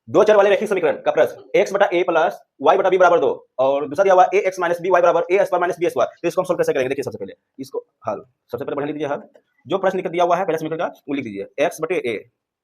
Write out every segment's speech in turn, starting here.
दो चर वाले रैखिक समीकरण का प्रश्न x बटा a प्लस y बटा b बराबर 2 और दूसरा दिया हुआ a x minus b y बराबर a square minus b square. तो इसको हम सोल्व कैसे करेंगे? देखिए सबसे पहले इसको हल, सबसे पहले पढ़ लीजिए हल। जो प्रश्न लिख दिया हुआ है पहले समीकरण का वो लिख दीजिए x बटे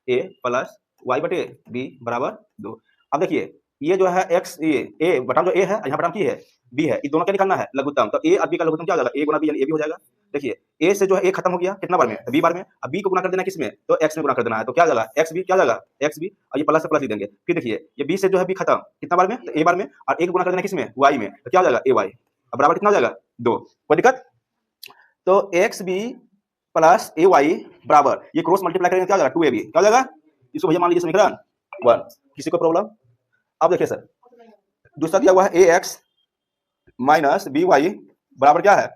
a प्लस y बटे b बराबर 2। अब देखिए ये जो है x a बटा जो a है यहाँ बटा की है b है, ये दोनों क्या निकालना है? लघुत्तम। तो a और b का लघुत्तम क्या हो जाएगा? a गुना b यानी a भी हो जाएगा। देखिए a से जो है a खत्म हो गया कितना बार में? b बार में। अब b को गुना कर देना है किसमें? तो x में गुना कर देना है। तो क्या जाएगा? x b क्या जाएगा? x b और ये प्लस से प्लस लिख देंगे। फिर देखिए ये b से जो है b खत्म कितना बार में? तो a बार में। और a को गुना कर देना किसमें? y में। तो क्या हो जाएगा? ay। अब बराबर कितना हो जाएगा? 2। कोई दिक्कत? तो x b प्लस ay बराबर ये क्रॉस मल्टीप्लाई करेंगे क्या हो जाएगा? 2ab। क्या हो जाएगा? इसको भैया मान लीजिए समीकरण 1। किसी को प्रॉब्लम? अब देखिए सर दूसरा दिया हुआ है ax माइनस बी वाई बराबर क्या है?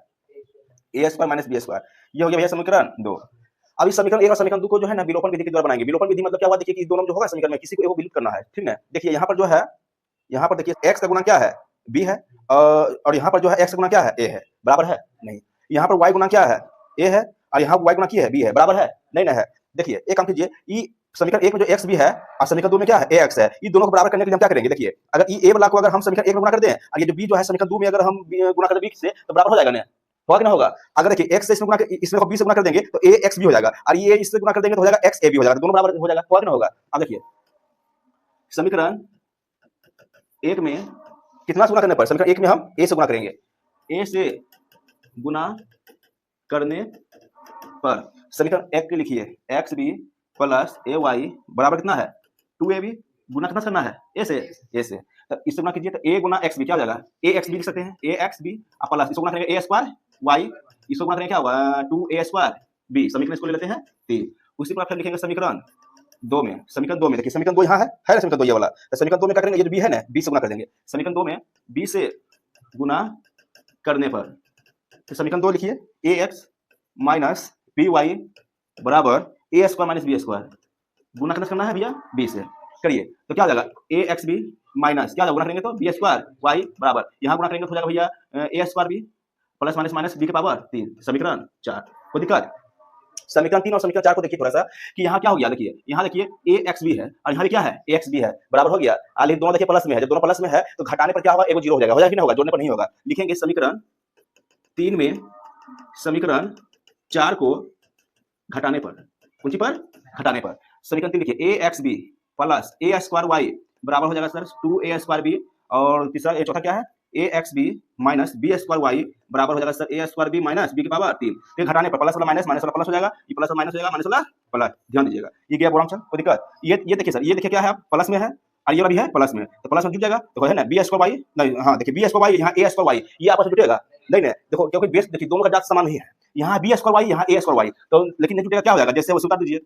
ए स्क्वायर माइनस बी स्क्वायर। ये हो गया भैया समीकरण 2। अब इस समीकरण 1 और समीकरण 2 को जो है ना विलोपन विधि के द्वारा बनाएंगे। विलोपन विधि मतलब क्या हुआ? देखिए कि दोनों जो होगा समीकरण में किसी को एक विलुप्त करना है, ठीक है। देखिए यहाँ पर जो है, यहाँ पर देखिए x का गुना क्या है? b है और यहाँ पर जो है x का गुना क्या है? a है। बराबर है? नहीं। यहाँ पर y गुना क्या है? a है और यहाँ y गुना की है? b है। बराबर है? नहीं ना है। देखिए एक काम कीजिए, ई समीकरण 1 में जो x b है और समीकरण 2 में क्या है? ax है। ये दोनों को बराबर करने के लिए हम क्या करेंगे? देखिए अगर ये a वाला को अगर हम समीकरण 1 में गुना कर दें और ये जो b जो है समीकरण 2 में अगर हम गुना कर दें b से तो बराबर हो जाएगा ना? होगा कि ना होगा? अगर देखिए x से इसमें गुना इसमें b से गुना कर देंगे तो a x b हो जाएगा और ये इससे गुना कर देंगे तो हो जाएगा x a b हो जाएगा। दोनों बराबर हो जाएगा। होगा कि ना होगा? अब देखिए समीकरण 1 में कितना से गुना करने पर? समीकरण 1 में हम a से गुना करेंगे। a से गुना करने पर समीकरण 1 के लिखिए एक्स बी प्लस ए वाई बराबर कितना है? 2ab। गुना कितना करना है? a से। तो इससे गुना कीजिए तो a गुना एक्स बी क्या हो जाएगा? a एक्स बी लिख सकते हैं, a एक्स बी प्लस इसको गुना करेंगे a स्क्वायर y, इसको गुना करेंगे क्या होगा? 2a square b। समीकरण इसको ले लेते हैं 3। उसी पर फिर लिखेंगे समीकरण 2 में। समीकरण 2 में देखिए समीकरण 2 यहाँ है ना? समीकरण 2 ये वाला। तो समीकरण 2 में क्या करेंगे? ये जो b है ना b से गुना कर देंगे। समीकरण 2 में b से गुना करने पर तो समीकरण 2 लिखिए ax माइनस बी वाई बराबर ए स्क्वायर माइनस बी स्क्वायर। गुना करना है भैया b से। करिए तो क्या हो जाएगा? ए एक्स बी माइनस क्या गुना करेंगे तो बी स्क्वायर वाई बराबर यहाँ गुना करेंगे तो हो जाएगा भैया A square B plus minus minus B के पावर 3। समीकरण 4। कोई दिक्कत? समीकरण 3 और समीकरण 4 को देखिए थोड़ा सा कि यहाँ क्या हो गया। देखिए यहाँ देखिए ए एक्स बी है और यहाँ भी क्या है? ए एक्स बी है। बराबर हो गया। आगे दोनों देखिए प्लस में है। जब दोनों प्लस में है तो घटाने पर क्या होगा? एगो जीरो हो जाएगा। हो जाएगा कि नहीं होगा? जोड़ने पर नहीं होगा। लिखेंगे समीकरण 3 में समीकरण 4 को घटाने पर, कौन सी पर? घटाने पर। समीकरण 3 लिखिए ए x B plus A square Y बराबर हो जाएगा सर 2a स्क्वायर बी और तीसरा ए चौथा क्या है? A x B minus B square Y बराबर हो जाएगा sir A square B minus B की पावर 3। फिर घटाने पर प्लस वाला माइनस, माइनस वाला प्लस हो जाएगा, ये प्लस वाला माइनस हो जाएगा, माइनस वाला प्लस। ध्यान दीजिएगा ये गया बोराम सर। कोई दिक्कत? ये देखिए सर, ये देखिए क्या है? प्लस में है और ये वाला भी है प्लस में, तो प्लस में जुड़ जाएगा तो है ना बी स्क्वायर वाई। नहीं हाँ देखिए बी स्क्वायर वाई यहाँ ए स्क्वायर वाई ये आपस में जुटेगा नहीं ना? देखो क्योंकि बेस देखिए दोनों का जात समान नहीं है। यहाँ बी स्क्वायर वाई यहाँ ए स्क्वायर वाई तो लेकिन नहीं जुटेगा। क्या हो जाएगा? जैसे वो उतार दीजिए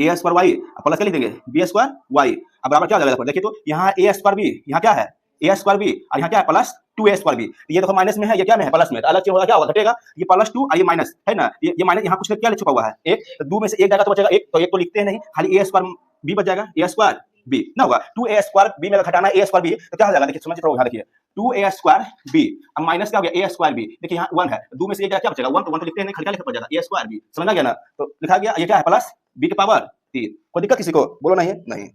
ए स्क्वायर वाई प्लस क्या लिख देंगे? B square Y. अब बराबर क्या हो जाएगा? देखिए तो यहाँ ए स्क्वायर बी यहाँ क्या है? ए स्क्वायर बी और यहाँ क्या है? Plus 2a square B. ये देखो माइनस में है, ये क्या में है? प्लस में। तो अलग चीज होगा क्या होगा? घटेगा। ये प्लस 2 और ये माइनस है ना? ये माइनस यहाँ कुछ क्या छुपा हुआ है? एक तो 2 में से एक जाएगा तो बचेगा एक, तो एक तो लिखते हैं नहीं, खाली ए स्क्वायर बी बच जाएगा। ए स्क्वायर बी ना होगा 2a स्क्वायर बी में घटाना ए स्क्वायर बी तो क्या हो जाएगा? देखिए समझिए थोड़ा, यहाँ देखिए 2a स्क्वायर बी अब माइनस क्या हो गया? ए स्क्वायर बी। देखिए यहाँ 1 है, 2 में से एक क्या बचेगा? 1 तो 1 तो लिखते हैं नहीं, खाली क्या लिखा जाएगा? ए स्क्वायर बी। समझ आ गया ना? तो लिखा गया ये क्या है? प्लस बी की पावर 3। कोई दिक्कत किसी को? बोलो नहीं नहीं।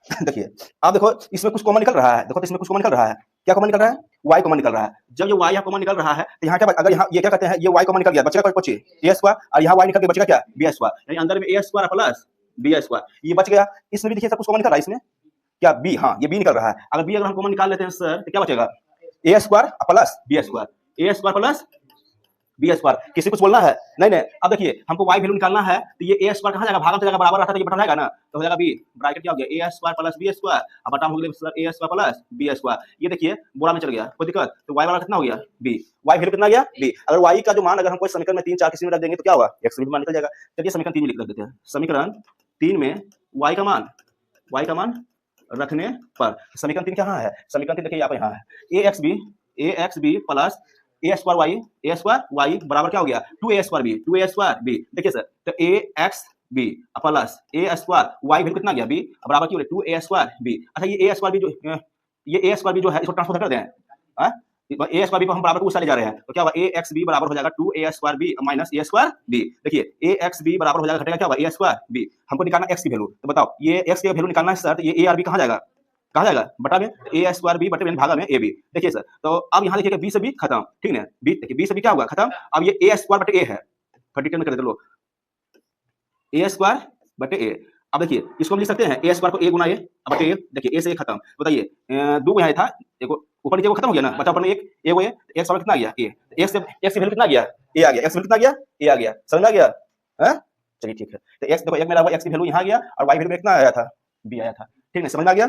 देखिए आप देखो इसमें कुछ कॉमन निकल रहा है। देखो इसमें कुछ कॉमन निकल रहा है। क्या कॉमन निकल रहा है? y कॉमन निकल रहा है। जब ये y यहाँ कॉमन निकल रहा है तो यहाँ क्या अगर यहाँ ये क्या कहते हैं? ये y कॉमन निकल गया, बचेगा कुछ a स्क्वायर और यहाँ y निकल गया, बचेगा क्या? b square. यानी अंदर में a square plus b square ये बच गया। इसमें भी देखिए सब कुछ कॉमन निकल रहा है। इसमें क्या b? हाँ ये b निकल रहा है। अगर b अगर हम कॉमन निकाल लेते हैं सर तो क्या बचेगा? a square plus b square. a square plus B square. किसी कुछ बोलना है? नहीं नहीं। अब देखिए हमको y वैल्यू निकालना है तो ये a स्क्वायर कहाँ जाएगा? भागम से जाएगा, बराबर रहता है तो ये बटा जाएगा ना, तो हो जाएगा b। ब्रैकेट क्या हो गया? a square plus b square अब बटा हो गया sir a square plus b square. ये देखिए बोरा में चल गया। कोई दिक्कत? तो y वाला कितना हो गया? b। y वैल्यू कितना गया? b। अगर y का जो मान अगर हम कोई समीकरण में 3 4 किसी में रख देंगे तो क्या होगा? x में मान निकल जाएगा। चलिए समीकरण 3 में लिख देते हैं। समीकरण 3 में y का मान रखने पर समीकरण 3 कहाँ है? समीकरण 3 देखिए यहाँ है a X B plus A square Y बराबर क्या हो गया? 2a square B. देखिए सर तो a X B plus A square Y value कितना गया? b बराबर क्यों? 2a square B. अच्छा ये a स्क्वायर बी जो है इसको ट्रांसफर कर दें ए स्क्वायर बी को हम बराबर को उस साइड ले जा रहे हैं, तो क्या होगा ए एक्स बी बराबर हो जाएगा 2 ए स्क्वायर बी माइनस ए स्क्वायर बी। देखिए ए एक्स बी बराबर हो जाएगा, घटेगा क्या होगा ए स्क्वायर बी। हमको निकालना एक्स की वैल्यू, तो बताओ ये एक्स की वैल्यू निकालना है सर, तो ये ए आर बी कहाँ जाएगा, कहाँ जाएगा बटा में, ए स्क्वायर बी बटे में भागा में ए बी। देखिए सर, तो अब यहाँ देखिए बी से बी खत्म, ठीक है, बी देखिए बी से बी क्या होगा खत्म। अब ये ए स्क्वायर बटे ए है, डिटेल में कर दे लो, ए स्क्वायर बटे ए। अब देखिए इसको हम लिख सकते हैं ए स्क्वायर को ए गुना ए बटे ए। देखिए ए से ए खत्म, बताइए दो यहाँ था, देखो ऊपर नीचे वो खत्म हो गया ना, बचा ऊपर में एक, ए वो ए, एक स्क्वायर कितना गया ए, एक्स से एक्स की वैल्यू कितना गया ए आ गया, एक्स वैल्यू कितना गया ए आ गया, समझ में आ गया हैं? चलिए ठीक है, तो एक्स देखो एक मेरा हुआ, एक्स की वैल्यू यहाँ गया और वाई वैल्यू में कितना आया था बी आया था, ठीक है समझ में आ गया।